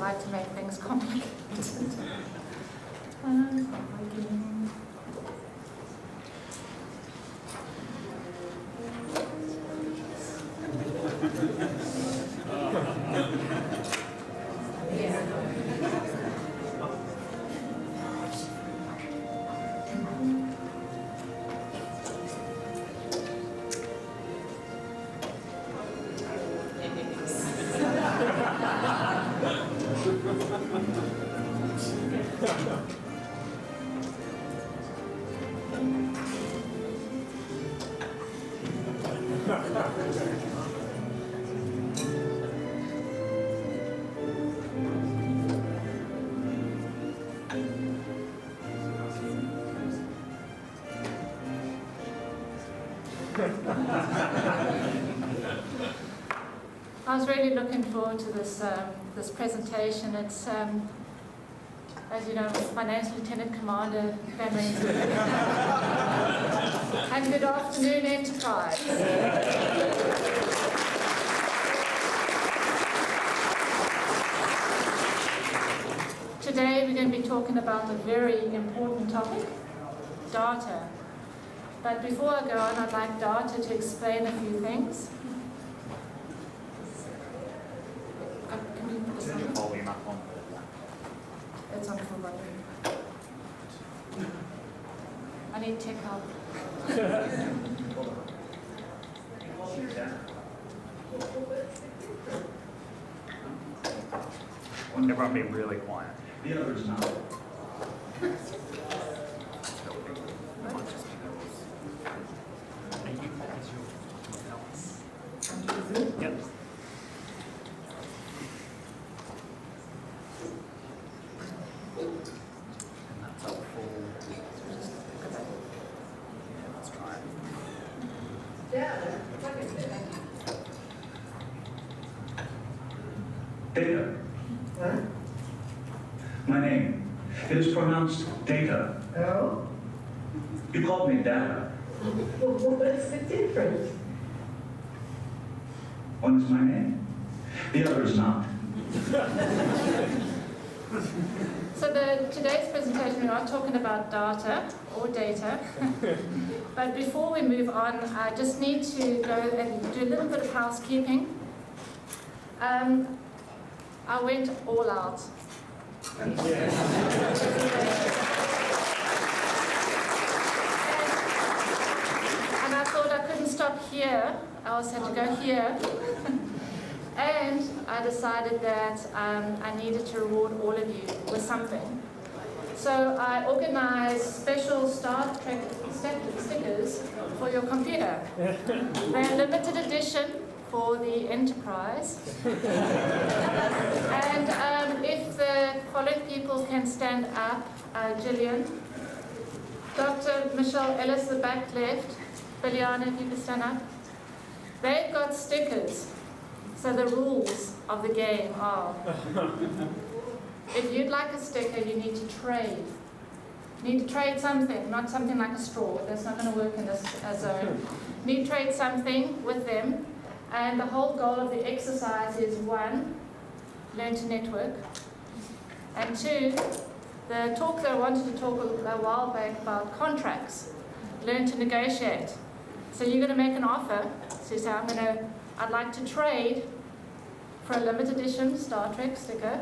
like to make things complicated. I was really looking forward to this this presentation. It's, as you know, my name's Lieutenant Commander Van Rensburg. And good afternoon, Enterprise. Today we're going to be talking about a very important topic, data. But before I go on, I'd like Data to explain a few things. It's on full volume. I need tech help. Everyone be really quiet. The other's not. Yep. And that's our full. Yeah, let's try it. Data. My name. It is pronounced data. Oh? You called me data. Well, what's the difference? One is my name. The other is not. So today's presentation, we are talking about data or data. But before we move on, I just need to go and do a little bit of housekeeping. I went all out. And I thought I couldn't stop here. I also had to go here. And I decided that I needed to reward all of you with something. So I organized special Star Trek stickers for your computer. They're limited edition for the Enterprise. And if the following people can stand up, Gillian, Dr. Michelle Ellis, the back left, Billiana, if you could stand up. They've got stickers. So the rules of the game are, if you'd like a sticker, you need to trade. You need to trade something, not something like a straw. That's not going to work in this zone. You need to trade something with them. And the whole goal of the exercise is 1, learn to network. And 2, the talk that I wanted to talk a while back about contracts, learn to negotiate. So you're going to make an offer. So you say, I'd like to trade for a limited edition Star Trek sticker,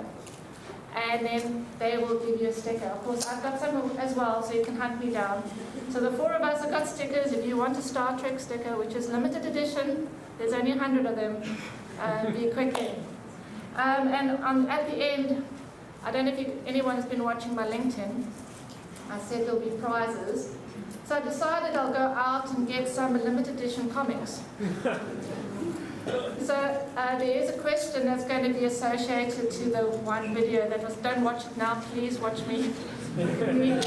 and then they will give you a sticker. Of course, I've got some as well, so you can hunt me down. So the 4 of us have got stickers. If you want a Star Trek sticker, which is limited edition, there's only 100 of them, be quick in. And at the end, I don't know if anyone has been watching my LinkedIn, I said there'll be prizes. So I decided I'll go out and get some limited edition comics. So there is a question that's going to be associated to the one video that was, don't watch it now, please watch me. Don't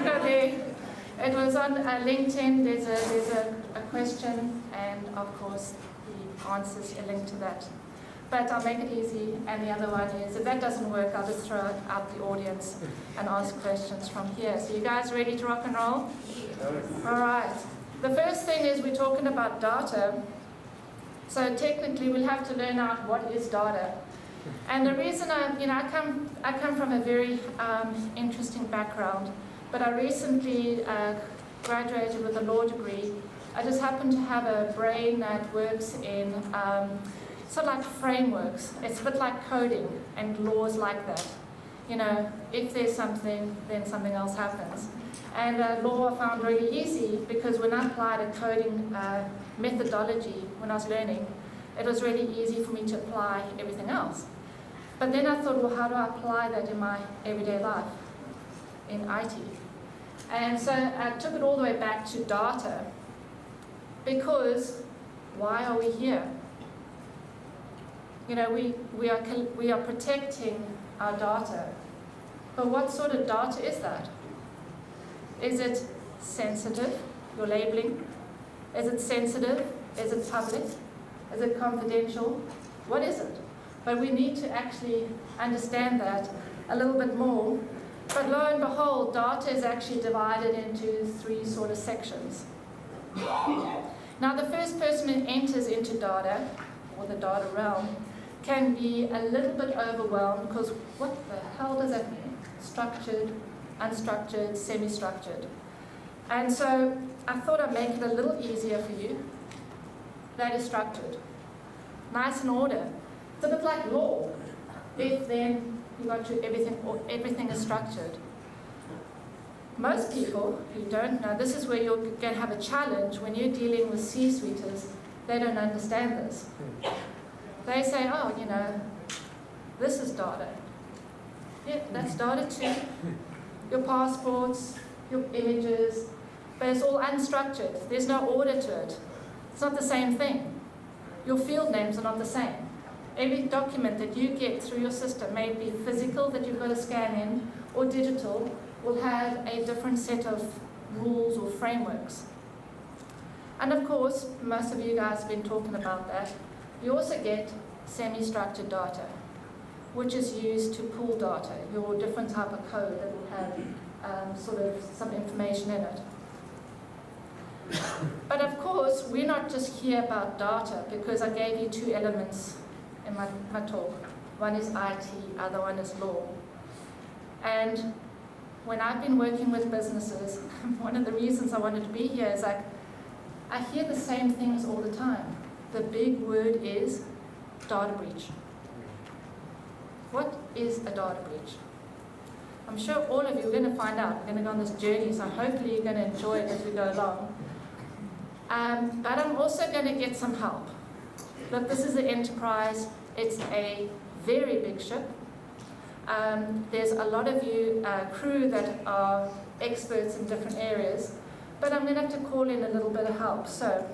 go there. It was on LinkedIn, there's a question, and of course the answers are linked to that. But I'll make it easy, and the other one is, if that doesn't work, I'll just throw out the audience and ask questions from here. So you guys ready to rock and roll? All right. The first thing is we're talking about data. So technically we'll have to learn out what is data. And the reason I come from a very interesting background, but I recently graduated with a law degree. I just happen to have a brain that works in sort of like frameworks. It's a bit like coding and laws like that. You know, if there's something, then something else happens. And law I found really easy because when I applied a coding methodology when I was learning, it was really easy for me to apply everything else. But then I thought, well, how do I apply that in my everyday life in IT? And so I took it all the way back to data, because why are we here? You know, we are protecting our data, but what sort of data is that? Is it sensitive, your labeling? Is it sensitive? Is it public? Is it confidential? What is it? But we need to actually understand that a little bit more. But lo and behold, data is actually divided into 3 sort of sections. Now, the first person who enters into data, or the data realm, can be a little bit overwhelmed because what the hell does that mean? Structured, unstructured, semi-structured. And so I thought I'd make it a little easier for you. That is structured. Nice and order. It's a bit like law. If then you got to everything, or everything is structured. Most people who don't know, this is where you're going to have a challenge when you're dealing with C-suiters. They don't understand this. They say, oh, you know, this is data. Yeah, that's data too. Your passports, your images, but it's all unstructured. There's no order to it. It's not the same thing. Your field names are not the same. Every document that you get through your system, may it be physical that you've got to scan in, or digital, will have a different set of rules or frameworks. And of course, most of you guys have been talking about that. You also get semi-structured data, which is used to pull data, your different type of code that will have sort of some information in it. But of course, we're not just here about data, because I gave you 2 elements in my talk. One is IT, other one is law. And when I've been working with businesses, one of the reasons I wanted to be here is like, I hear the same things all the time. The big word is data breach. What is a data breach? I'm sure all of you are going to find out. We're going to go on this journey, so hopefully you're going to enjoy it as we go along. But I'm also going to get some help. Look, this is an enterprise. It's a very big ship. There's a lot of you crew that are experts in different areas, but I'm going to have to call in a little bit of help. So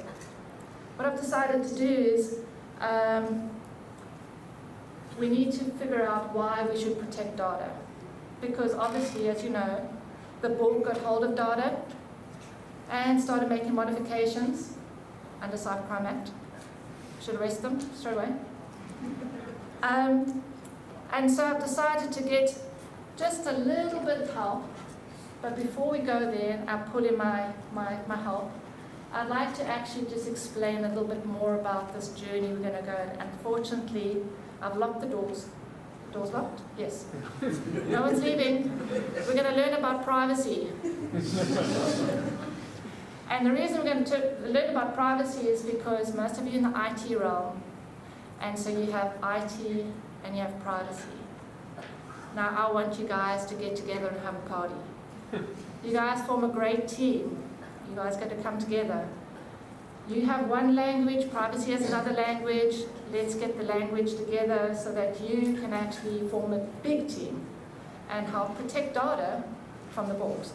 what I've decided to do is we need to figure out why we should protect data. Because obviously, as you know, the board got hold of data and started making modifications under Cybercrime Act. Should arrest them straight away. And so I've decided to get just a little bit of help. But before we go there and I pull in my help, I'd like to actually just explain a little bit more about this journey we're going to go. And unfortunately, I've locked the doors. Doors locked? Yes. No one's leaving. We're going to learn about privacy. And the reason we're going to learn about privacy is because most of you in the IT realm, and so you have IT and you have privacy. Now I want you guys to get together and have a party. You guys form a great team. You guys got to come together. You have one language, privacy has another language. Let's get the language together so that you can actually form a big team and help protect data from the boards.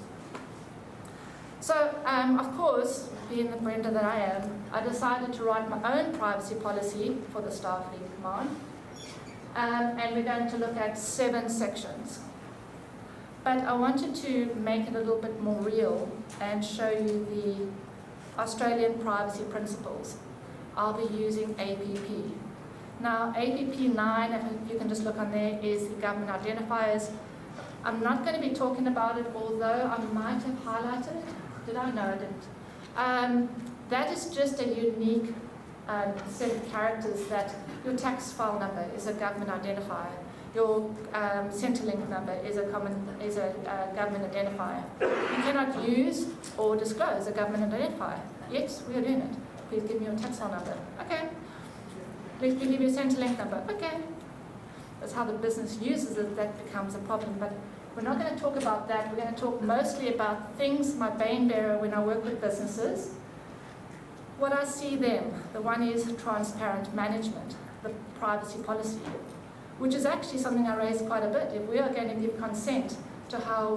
So, of course, being the Brenda that I am, I decided to write my own privacy policy for the Starfleet Command. And we're going to look at 7 sections. But I wanted to make it a little bit more real and show you the Australian privacy principles. I'll be using APP. Now, APP 9, if you can just look on there, is the government identifiers. I'm not going to be talking about it, although I might have highlighted it. Did I? No, I didn't. That is just a unique set of characters that your tax file number is a government identifier, your Centrelink number is a government identifier. You cannot use or disclose a government identifier. Yes, we are doing it. Please give me your tax file number. Okay. Please give me your Centrelink number. Okay. That's how the business uses it. That becomes a problem. But we're not going to talk about that. We're going to talk mostly about things, my bane bearer when I work with businesses. What I see them, the one is transparent management, the privacy policy, which is actually something I raise quite a bit. If we are going to give consent to how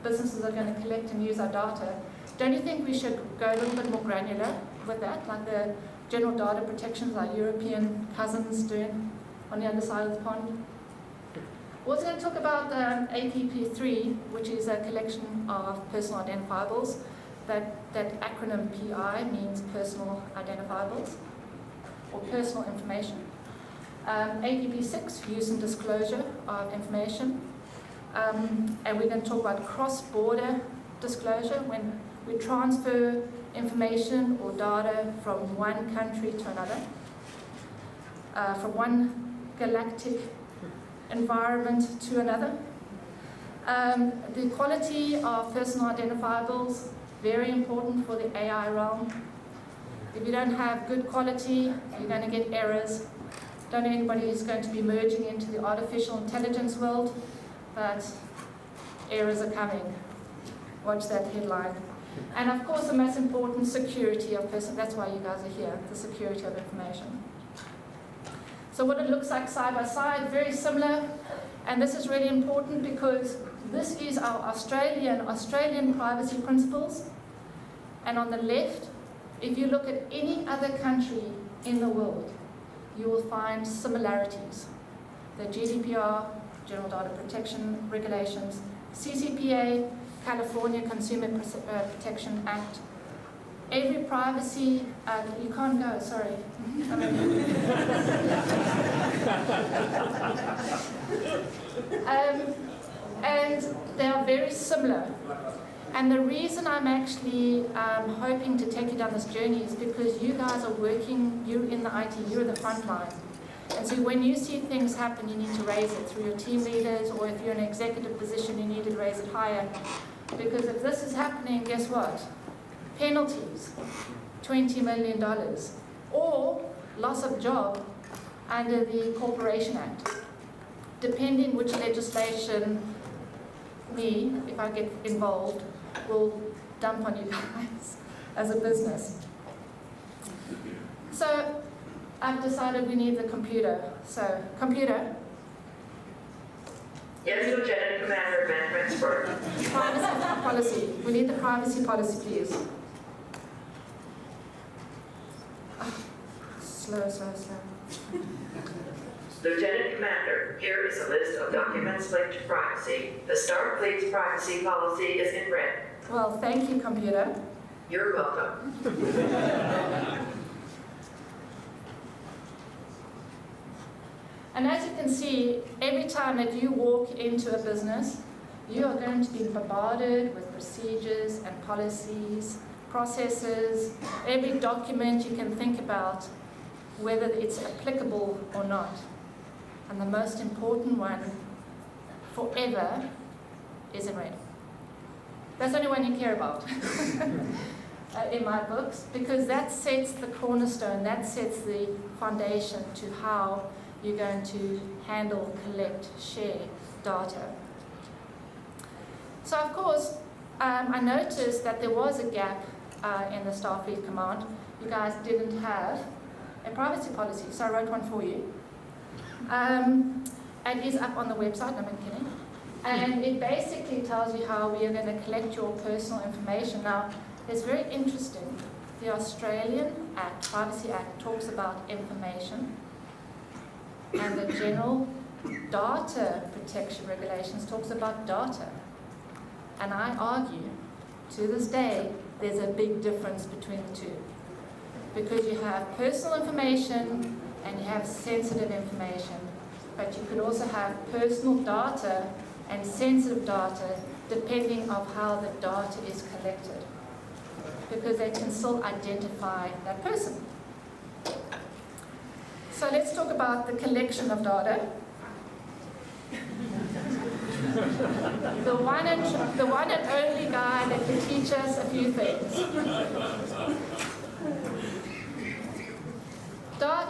businesses are going to collect and use our data, don't you think we should go a little bit more granular with that, like the general data protections our European cousins doing on the other side of the pond? We're also going to talk about APP3, which is a collection of personal identifiables. That acronym PI means personal identifiables, or personal information. APP6, use and disclosure of information. And we're going to talk about cross-border disclosure, when we transfer information or data from one country to another, from one galactic environment to another. The quality of personal identifiables, very important for the AI realm. If you don't have good quality, you're going to get errors. Don't know anybody who's going to be merging into the artificial intelligence world, but errors are coming. Watch that headline. And of course, the most important, security of person. That's why you guys are here, the security of information. So what it looks like side by side, very similar. And this is really important because this is our Australian privacy principles. And on the left, if you look at any other country in the world, you will find similarities. The GDPR, General Data Protection Regulations, CCPA, California Consumer Protection Act. Every privacy, you can't go, sorry. And they are very similar. And the reason I'm actually hoping to take you down this journey is because you guys are working, you're in the IT, you're in the front line. And so when you see things happen, you need to raise it through your team leaders, or if you're in an executive position, you need to raise it higher. Because if this is happening, guess what? Penalties, $20 million, or loss of job under the Corporation Act, depending which legislation me, if I get involved, will dump on you guys as a business. So I've decided we need the computer. So, computer. Yes, Lieutenant Commander Van Rensburg. Privacy policy. We need the privacy policy, please. Slow. Lieutenant Commander, here is a list of documents linked to privacy. The Starfleet's privacy policy is in red. Well, thank you, computer. You're welcome. And as you can see, every time that you walk into a business, you are going to be bombarded with procedures and policies, processes, every document you can think about, whether it's applicable or not. And the most important one, forever, is in red. That's the only one you care about in my books, because that sets the cornerstone, that sets the foundation to how you're going to handle, collect, share data. So of course, I noticed that there was a gap in the Starfleet Command. You guys didn't have a privacy policy, so I wrote one for you. It is up on the website, I'm kidding. And it basically tells you how we are going to collect your personal information. Now, it's very interesting. The Australian Act, Privacy Act, talks about information, and the General Data Protection Regulations talks about data. And I argue, to this day, there's a big difference between the two. Because you have personal information and you have sensitive information. But you could also have personal data and sensitive data depending on how the data is collected. Because they can still identify that person. So let's talk about the collection of data. The one and only guy that can teach us a few things.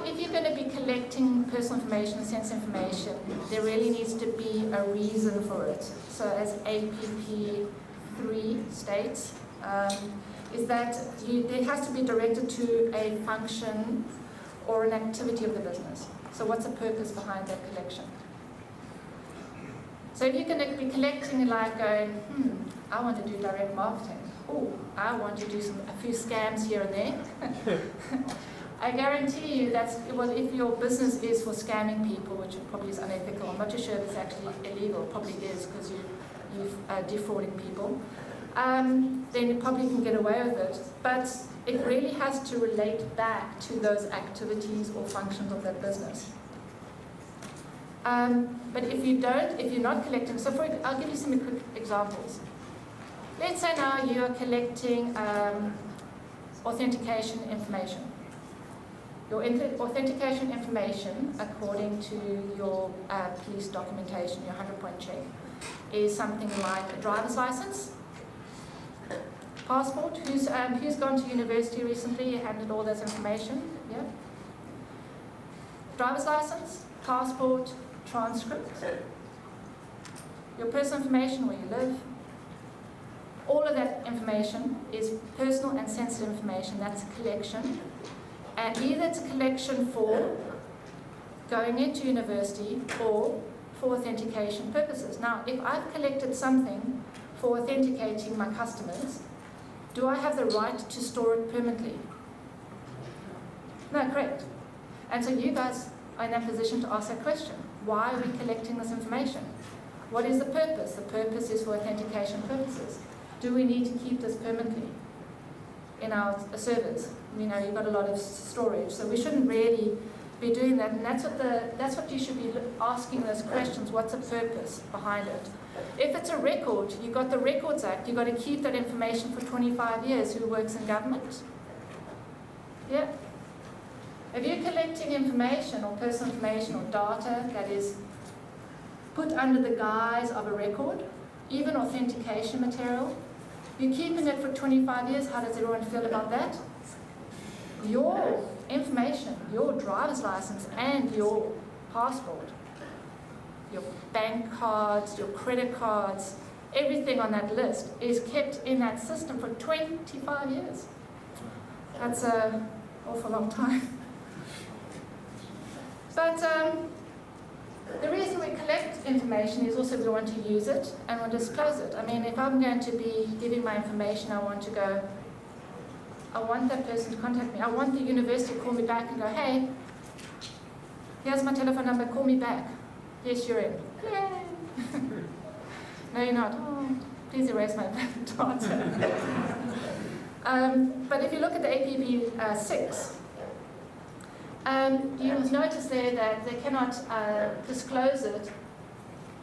If you're going to be collecting personal information, sense information, there really needs to be a reason for it. So as APP3 states, is that it has to be directed to a function or an activity of the business. So what's the purpose behind that collection? So if you're going to be collecting like going, I want to do direct marketing. Oh, I want to do a few scams here and there. I guarantee you that's, well, if your business is for scamming people, which probably is unethical, I'm not too sure if it's actually illegal, it probably is because you're defrauding people, then you probably can get away with it. But it really has to relate back to those activities or functions of that business. But if you're not collecting, so I'll give you some quick examples. Let's say now you are collecting authentication information. Your authentication information, according to your police documentation, your 100-point check, is something like a driver's license, passport. Who's gone to university recently? Handed all this information, yeah. Driver's license, passport, transcript, your personal information, where you live. All of that information is personal and sensitive information. That's a collection. And either it's a collection for going into university or for authentication purposes. Now, if I've collected something for authenticating my customers, do I have the right to store it permanently? No, correct. And so you guys are in that position to ask that question. Why are we collecting this information? What is the purpose? The purpose is for authentication purposes. Do we need to keep this permanently in our servers? You know, you've got a lot of storage, so we shouldn't really be doing that. And that's what you should be asking those questions. What's the purpose behind it? If it's a record, you've got the Records Act. You've got to keep that information for 25 years. Who works in government? Yeah. If you're collecting information or personal information or data that is put under the guise of a record, even authentication material, you're keeping it for 25 years. How does everyone feel about that? Your information, your driver's license and your passport, your bank cards, your credit cards, everything on that list is kept in that system for 25 years. That's an awful long time. But the reason we collect information is also we want to use it and we'll disclose it. I mean, if I'm going to be giving my information, I want that person to contact me. I want the university to call me back and go, hey, here's my telephone number, call me back. Yes, you're in. Yay! No, you're not. Oh, please erase my data. But if you look at the APP 6, you'll notice there that they cannot disclose it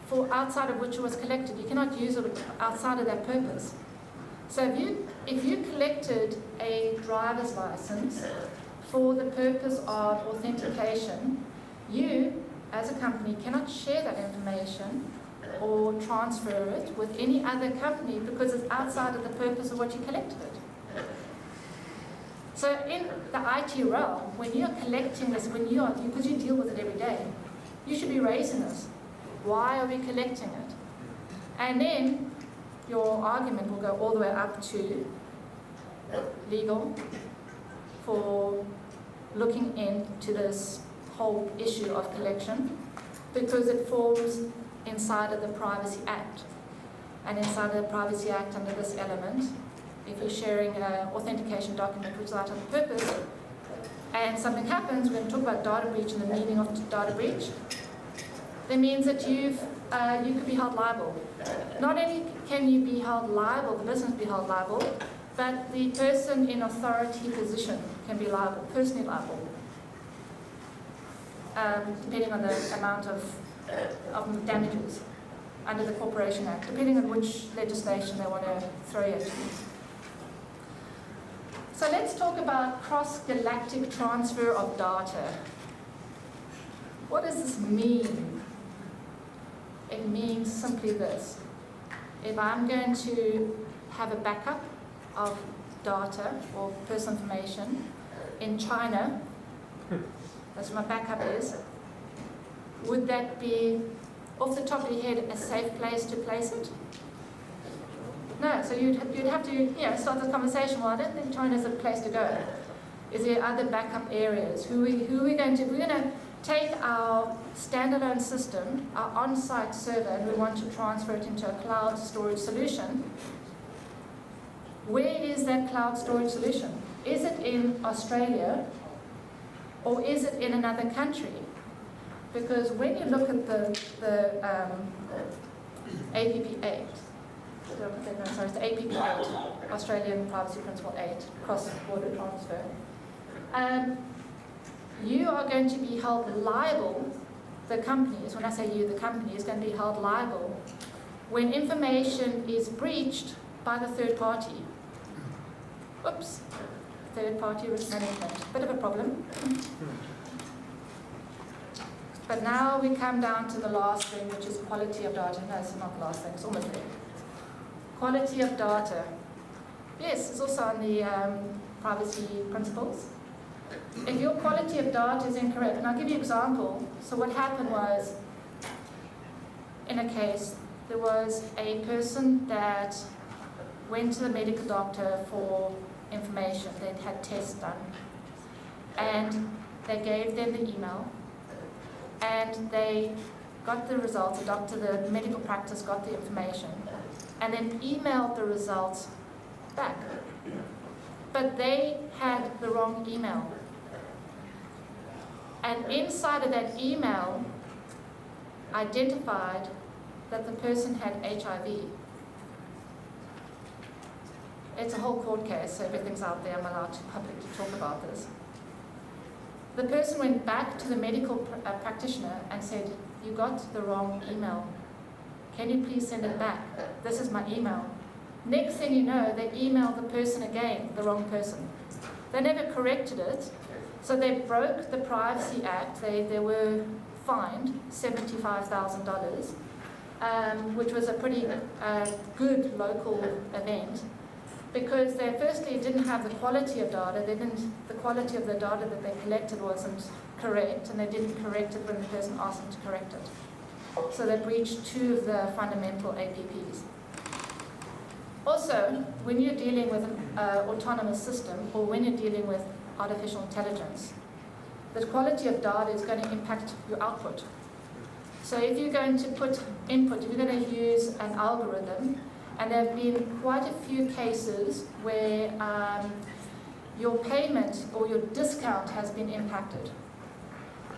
for outside of which it was collected. You cannot use it outside of that purpose. So if you collected a driver's license for the purpose of authentication, you, as a company, cannot share that information or transfer it with any other company because it's outside of the purpose of what you collected it. So in the IT realm, when you're collecting this, because you deal with it every day, you should be raising this. Why are we collecting it? And then your argument will go all the way up to legal for looking into this whole issue of collection, because it falls inside of the Privacy Act. And inside of the Privacy Act, under this element, if you're sharing an authentication document which is out of purpose, and something happens, we're going to talk about data breach and the meaning of data breach, that means that you could be held liable. Not only can you be held liable, the business be held liable, but the person in authority position can be liable, personally liable, depending on the amount of damages under the Corporation Act, depending on which legislation they want to throw at you. So let's talk about cross-galactic transfer of data. What does this mean? It means simply this. If I'm going to have a backup of data or personal information in China, that's what my backup is, would that be, off the top of your head, a safe place to place it? No, so you'd have to start this conversation. Well, I don't think China's a place to go. Is there other backup areas? We're going to take our standalone system, our on-site server, and we want to transfer it into a cloud storage solution. Where is that cloud storage solution? Is it in Australia or is it in another country? Because when you look at the APP8, it's the APP8, Australian Privacy Principle 8, cross-border transfer, you are going to be held liable, the companies, when I say you, the company is going to be held liable when information is breached by the third party. Whoops, third party risk management, bit of a problem. But now we come down to the last thing, which is quality of data. No, it's not the last thing, it's almost there. Quality of data. Yes, it's also on the privacy principles. If your quality of data is incorrect, and I'll give you an example. So what happened was, in a case, there was a person that went to the medical doctor for information. They'd had tests done. And they gave them the email. And they got the results. The medical practice got the information. And then emailed the results back. But they had the wrong email. And inside of that email, identified that the person had HIV. It's a whole court case, so everything's out there. I'm allowed to publicly talk about this. The person went back to the medical practitioner and said, "You got the wrong email. Can you please send it back? This is my email." Next thing you know, they emailed the person again, the wrong person. They never corrected it, so they broke the Privacy Act. They were fined $75,000, which was a pretty good local event, because they firstly didn't have the quality of data. The quality of the data that they collected wasn't correct, and they didn't correct it when the person asked them to correct it. So they breached two of the fundamental APPs. Also, when you're dealing with an autonomous system, or when you're dealing with artificial intelligence, the quality of data is going to impact your output. So if you're going to put input, if you're going to use an algorithm, and there have been quite a few cases where your payment or your discount has been impacted.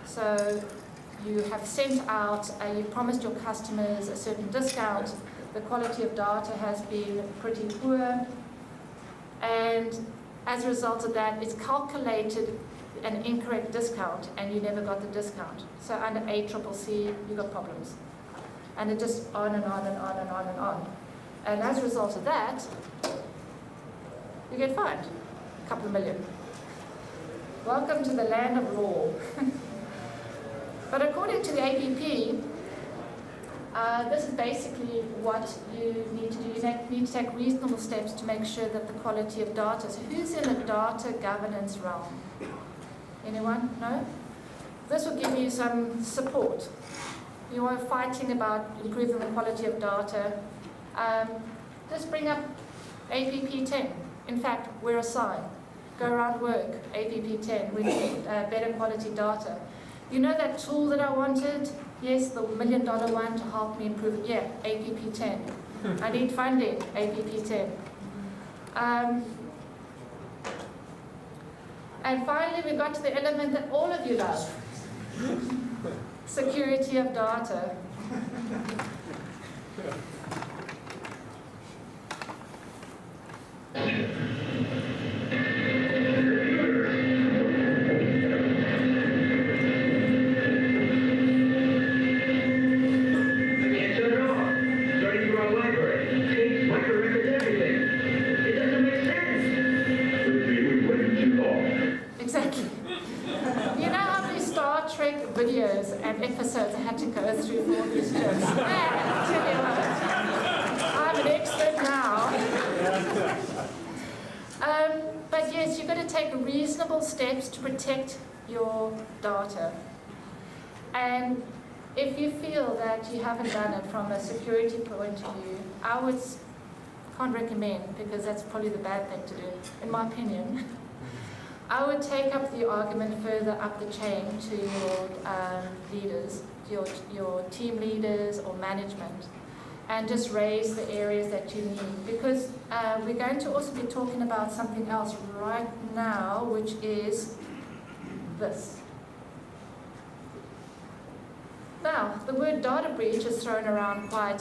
So you have sent out, you promised your customers a certain discount, the quality of data has been pretty poor, and as a result of that, it's calculated an incorrect discount, and you never got the discount. So under ACCC, you got problems. And it just on and on and on and on and on. And as a result of that, you get fined a couple of million. Welcome to the land of law. But according to the APP, this is basically what you need to do. You need to take reasonable steps to make sure that the quality of data. So who's in the data governance realm? Anyone? No? This will give you some support. You are fighting about improving the quality of data. Just bring up APP 10. In fact, wear a sign. Go around work, APP 10. We need better quality data. You know that tool that I wanted? Yes, the $1 million one to help me improve it. Yeah, APP 10. I need funding, APP 10. And finally, we got to the element that all of you love. Security of data. videos and episodes I had to go through for all these jokes. Man, I tell you what, I'm an expert now. But yes, you've got to take reasonable steps to protect your data. And if you feel that you haven't done it from a security point of view, can't recommend, because that's probably the bad thing to do, in my opinion. I would take up the argument further up the chain to your leaders, your team leaders or management, and just raise the areas that you need. Because we're going to also be talking about something else right now, which is this. Now, the word data breach is thrown around quite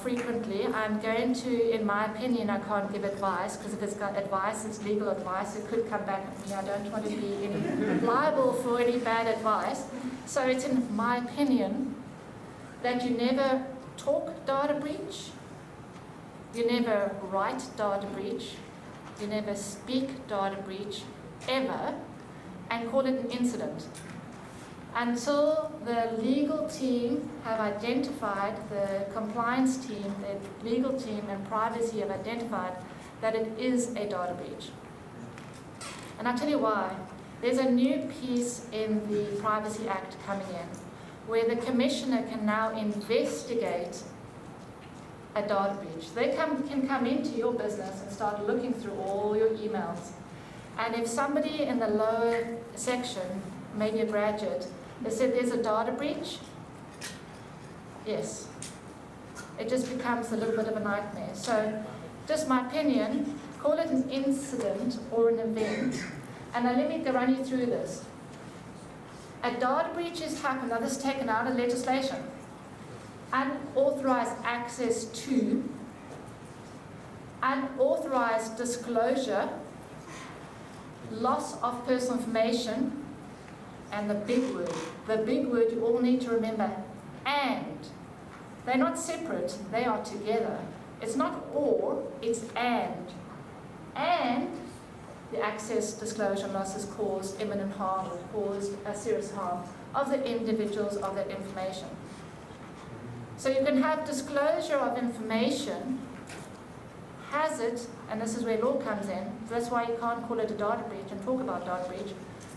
frequently. I'm going to, in my opinion, I can't give advice, because if it's got advice, it's legal advice, it could come back at me. I don't want to be liable for any bad advice. So it's in my opinion that you never talk data breach, you never write data breach, you never speak data breach, ever, and call it an incident. Until the legal team have identified, the compliance team, the legal team and privacy have identified that it is a data breach. And I'll tell you why. There's a new piece in the Privacy Act coming in where the commissioner can now investigate a data breach. They can come into your business and start looking through all your emails. And if somebody in the lower section, maybe a graduate, they said there's a data breach, yes, it just becomes a little bit of a nightmare. So, just my opinion, call it an incident or an event. And now let me run you through this. A data breach has happened, now this is taken out of legislation. Unauthorized access to, unauthorized disclosure, loss of personal information, and the big word you all need to remember, and. They're not separate, they are together. It's not or, it's and. And the access, disclosure, losses caused imminent harm or caused a serious harm of the individuals of that information. So you can have disclosure of information, has it, and this is where law comes in, so that's why you can't call it a data breach and talk about data breach,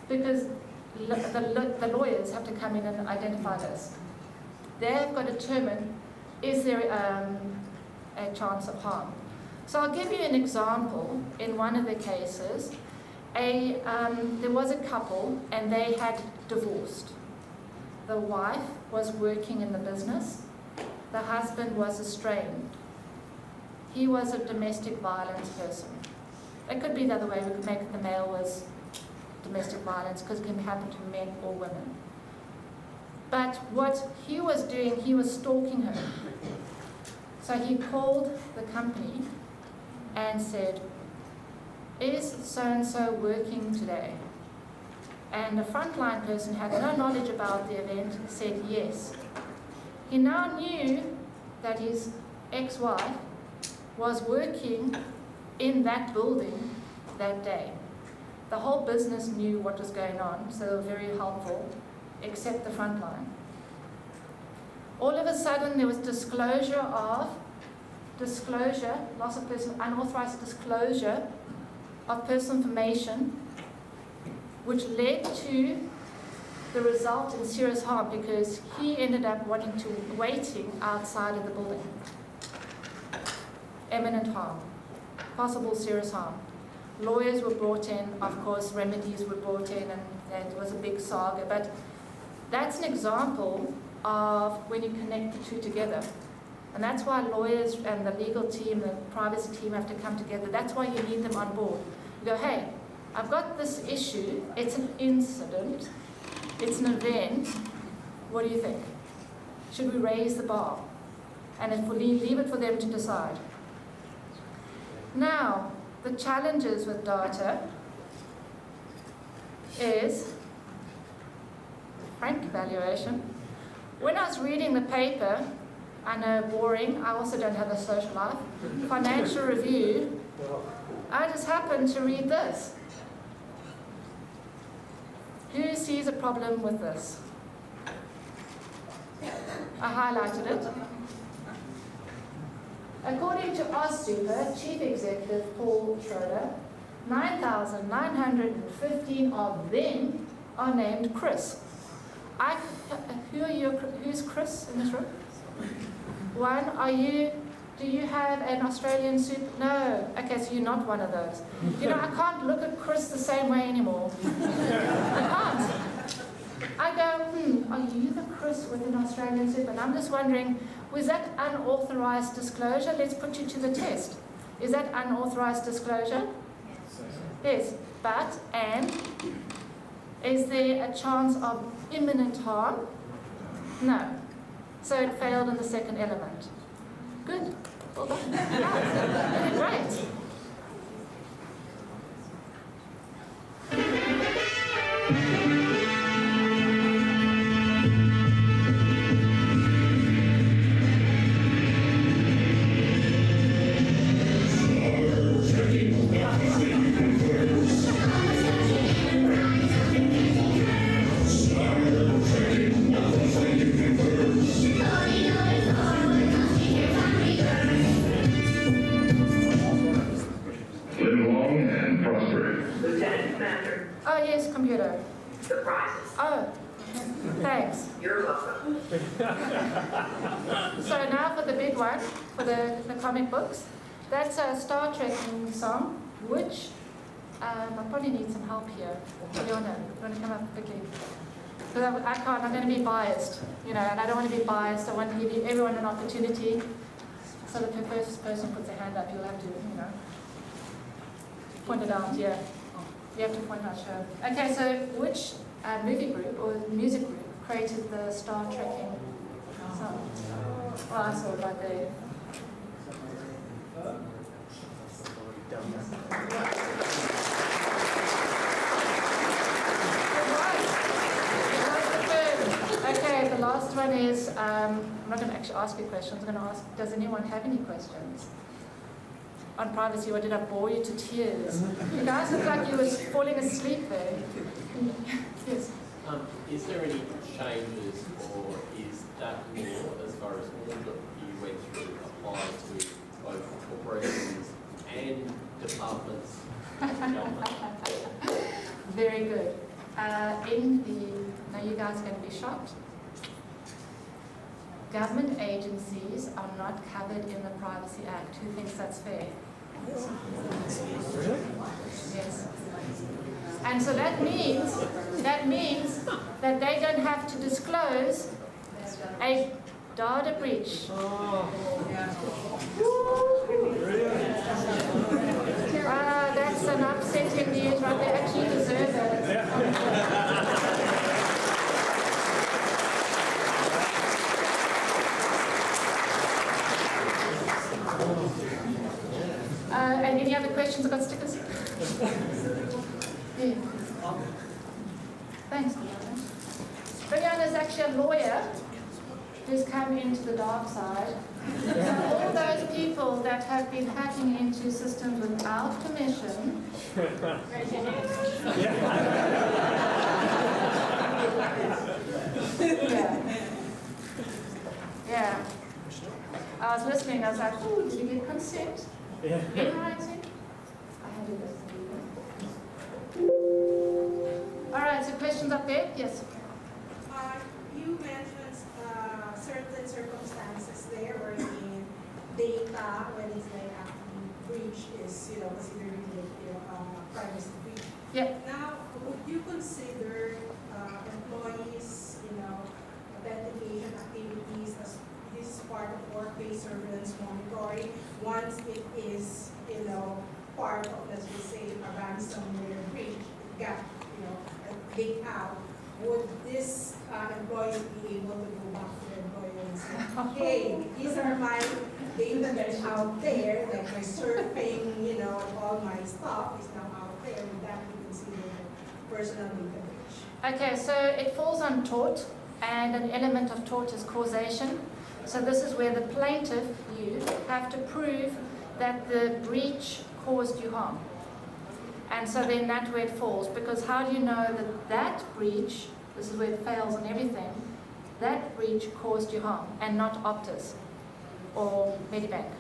because the lawyers have to come in and identify this. They've got to determine, is there a chance of harm? So I'll give you an example. In one of the cases, there was a couple and they had divorced. The wife was working in the business. The husband was estranged. He was a domestic violence person. It could be the other way. We could make it the male was domestic violence, because it can happen to men or women. But what he was doing, he was stalking her. So he called the company and said, is so-and-so working today? And the frontline person had no knowledge about the event, said yes. He now knew that his ex-wife was working in that building that day. The whole business knew what was going on, so they were very helpful, except the front line. All of a sudden, there was loss of personal, unauthorized disclosure of personal information, which led to the result in serious harm, because he ended up waiting outside of the building. Imminent harm, possible serious harm. Lawyers were brought in, of course, remedies were brought in, and it was a big saga. But that's an example of when you connect the two together. And that's why lawyers and the legal team, the privacy team have to come together. That's why you need them on board. You go, hey, I've got this issue. It's an incident. It's an event. What do you think? Should we raise the bar? And if we leave it for them to decide. Now, the challenges with data is frank evaluation. When I was reading the paper, I know boring, I also don't have a social life, financial review, I just happened to read this. Who sees a problem with this? I highlighted it. According to AusSuper Chief Executive Paul Schroeder, 9,915 of them are named Chris. Who's Chris in this room? One, do you have an Australian super? No. Okay, so you're not one of those. You know, I can't look at Chris the same way anymore. I can't. I go, are you the Chris with an Australian super? And I'm just wondering, was that unauthorized disclosure? Let's put you to the test. Is that unauthorized disclosure? Yes. But, and, is there a chance of imminent harm? No. So it failed in the second element. Good. Well done. Really great. Live long and prosper. Lieutenant Commander, Oh, yes, computer. the prizes. Oh, thanks. You're welcome. So now for the big one, for the comic books. That's a Star Trek song, which I probably need some help here. Leona, you want to come up quickly? Because I can't, I'm going to be biased, and I don't want to be biased. I want to give everyone an opportunity. So that the first person puts their hand up, you'll have to, point it out, yeah. You have to point out, show. Okay, so which movie group or music group created the Star Trekking song? Oh, I saw it right there. Okay, the last one is, I'm not going to actually ask you questions, I'm going to ask, does anyone have any questions? On privacy, or did I bore you to tears? You guys look like you were falling asleep there. Yes. Is there any changes, or is that law, as far as all that you went through, applies to both corporations and departments of government? Very good. Now you guys are going to be shocked. Government agencies are not covered in the Privacy Act. Who thinks that's fair? Yes. And so that means that they don't have to disclose a data breach. That's an upsetting news, right? They actually deserve it. And any other questions? I've got stickers. Yeah. Thanks, Brianna. Brianna is actually a lawyer who's come into the dark side. So all those people that have been hacking into systems without permission. Yeah. I was listening, I was like, oh, did you get consent? In writing? I had it as all right, so questions up there? Yes. You mentioned certain circumstances there wherein data, when it's like actually breach, is considered privacy breach. Yeah. Now, would you consider employees, authentication activities as this is part of workplace surveillance monitoring once it is, part of, let's just say, a ransomware breach, it got, leaked out? Would this employee be able to go back to the employer and say, hey, these are my data that's out there, like my surfing, all my stuff is now out there, would that be considered personal data breach? Okay, so it falls on tort, and an element of tort is causation. So this is where the plaintiff, you, have to prove that the breach caused you harm. And so then that's where it falls, because how do you know that that breach, this is where it fails on everything, that breach caused you harm, and not Optus or Medibank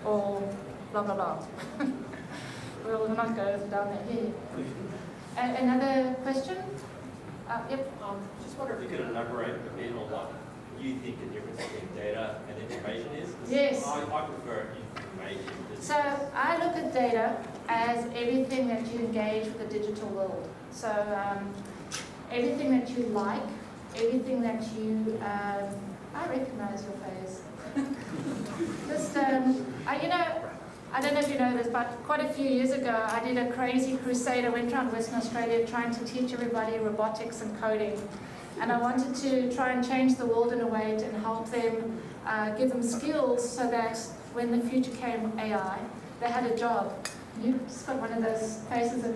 or blah blah blah. We'll not go down that here. Another question? Yep. Just wonder if you could elaborate a bit on what you think the difference between data and information is. 'Cause Yes. I prefer information. So I look at data as everything that you engage with the digital world. So everything that you like, everything that you, I recognize your face. Just, I don't know if you know this, but quite a few years ago, I did a crazy crusade. I went around Western Australia trying to teach everybody robotics and coding. And I wanted to try and change the world in a way to help them, give them skills so that when the future came AI, they had a job. You just got one of those faces of,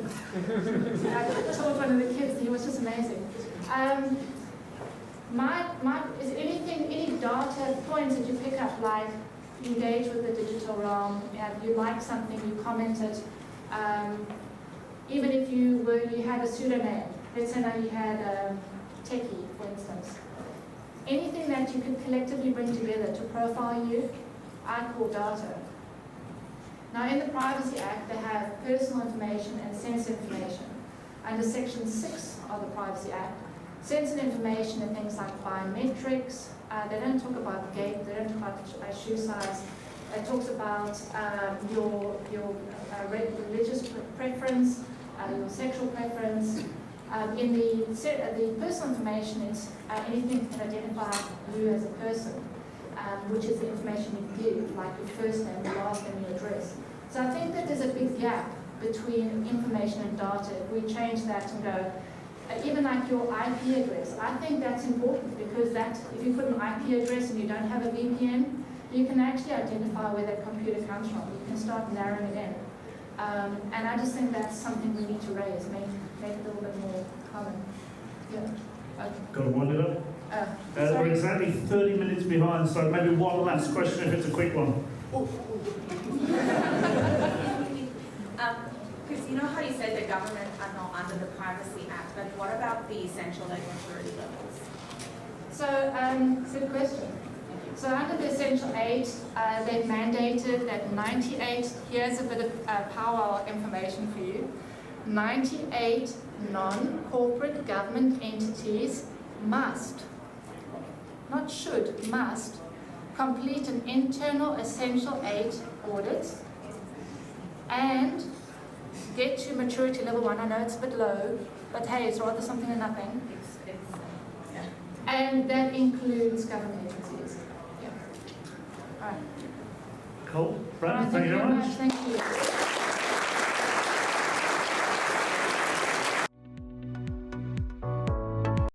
I told one of the kids, he was just amazing. Is any data points that you pick up, like you engage with the digital realm, you like something, you comment it, even if you had a pseudonym, let's say now you had techie, for instance. Anything that you could collectively bring together to profile you, I call data. Now in the Privacy Act, they have personal information and sensitive information. Under Section 6 of the Privacy Act, sensitive information are things like biometrics. They don't talk about gait, they don't talk about shoe size. It talks about your religious preference, your sexual preference. In the personal information is anything that can identify you as a person, which is the information you give, like your first name, your last name, your address. So I think that there's a big gap between information and data. If we change that and go, even like your IP address, I think that's important because if you put an IP address and you don't have a VPN, you can actually identify where that computer comes from. You can start narrowing it in. And I just think that's something we need to raise, make it a little bit more common. Yeah. Got to wind it up? We're exactly 30 minutes behind, so maybe one last question if it's a quick one. Because you know how you said the government are not under the Privacy Act, but what about the essential and maturity levels? So, good question. So under the Essential 8, they've mandated that 98, here's a bit of power information for you, 98 non-corporate government entities must, not should, must, complete an internal Essential 8 audit and get to maturity level 1. I know it's a bit low, but hey, it's rather something than nothing. Yeah. And that includes government agencies. Yeah. All right. Cool. Brenda, All right, thank you very much. Thank you.